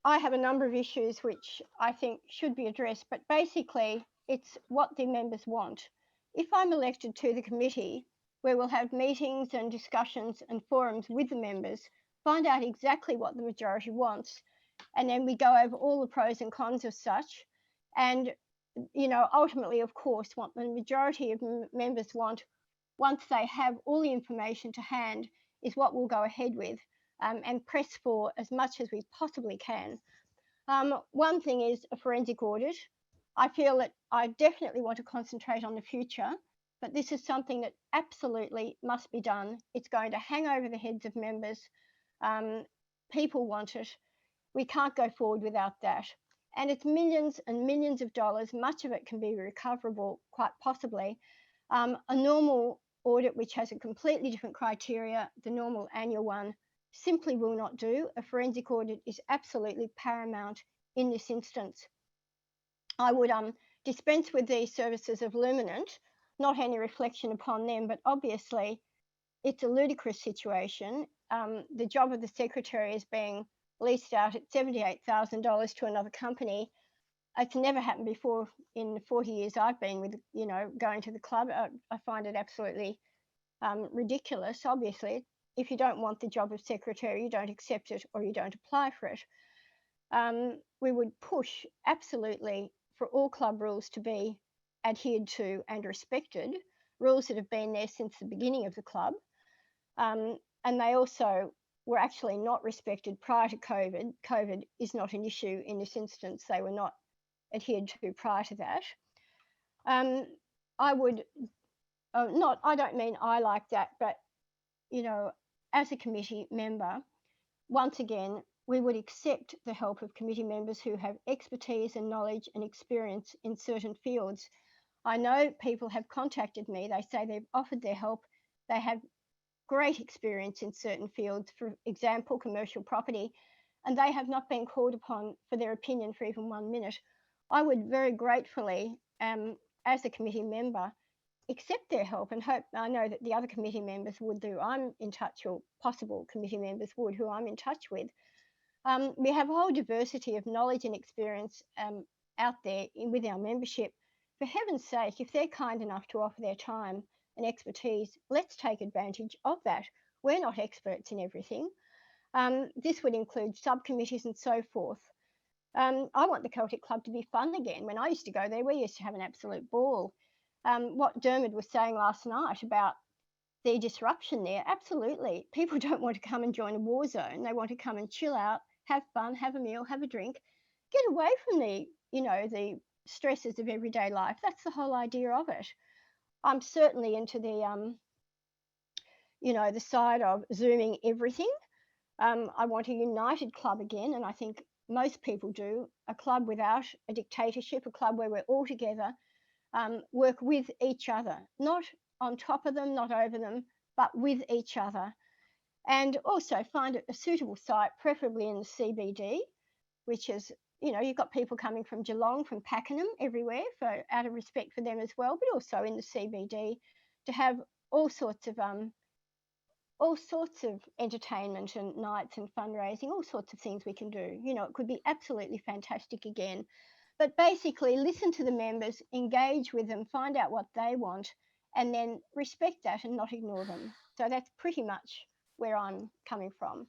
I have a number of issues which I think should be addressed, but basically it's what the members want. If I'm elected to the committee, where we'll have meetings and discussions and forums with the members, find out exactly what the majority wants, and then we go over all the pros and cons of such, and ultimately, of course, what the majority of members want, once they have all the information to hand, is what we'll go ahead with and press for as much as we possibly can. One thing is a forensic audit. I feel that I definitely want to concentrate on the future, but this is something that absolutely must be done. It's going to hang over the heads of members. People want it. We can't go forward without that. And it's millions and millions of dollars. Much of it can be recoverable, quite possibly. A normal audit, which has a completely different criteria, the normal annual one, simply will not do. A forensic audit is absolutely paramount in this instance. I would dispense with the services of Luminant, not any reflection upon them, but obviously it's a ludicrous situation. The job of the secretary is being leased out at $78,000 to another company. It's never happened before in the 40 years I've been with, going to the club. I find it absolutely ridiculous. Obviously, if you don't want the job of secretary, you don't accept it or you don't apply for it. We would push absolutely for all club rules to be adhered to and respected, rules that have been there since the beginning of the club. And they also were actually not respected prior to COVID. COVID is not an issue in this instance. They were not adhered to prior to that. I don't mean I like that, but, as a committee member, once again, we would accept the help of committee members who have expertise and knowledge and experience in certain fields. I know people have contacted me. They say they've offered their help. They have great experience in certain fields, for example, commercial property, and they have not been called upon for their opinion for even 1 minute. I would very gratefully, as a committee member, accept their help and hope. I know that the other committee members would do. I'm in touch, or possible committee members would, who I'm in touch with. We have a whole diversity of knowledge and experience out there with our membership. For heaven's sake, if they're kind enough to offer their time and expertise, let's take advantage of that. We're not experts in everything. This would include subcommittees and so forth. I want the Celtic Club to be fun again. When I used to go there, we used to have an absolute ball. What Dermot was saying last night about the disruption there, absolutely. People don't want to come and join a war zone. They want to come and chill out, have fun, have a meal, have a drink, get away from the stresses of everyday life. That's the whole idea of it. I'm certainly into the side of Zooming everything. I want a united club again, and I think most people do. A club without a dictatorship, a club where we're all together, work with each other, not on top of them, not over them, but with each other. And also find a suitable site, preferably in the CBD, which is, you've got people coming from Geelong, from Pakenham, everywhere, out of respect for them as well, but also in the CBD to have all sorts of entertainment and nights and fundraising, all sorts of things we can do. It could be absolutely fantastic again. But basically, listen to the members, engage with them, find out what they want, and then respect that and not ignore them. So that's pretty much where I'm coming from.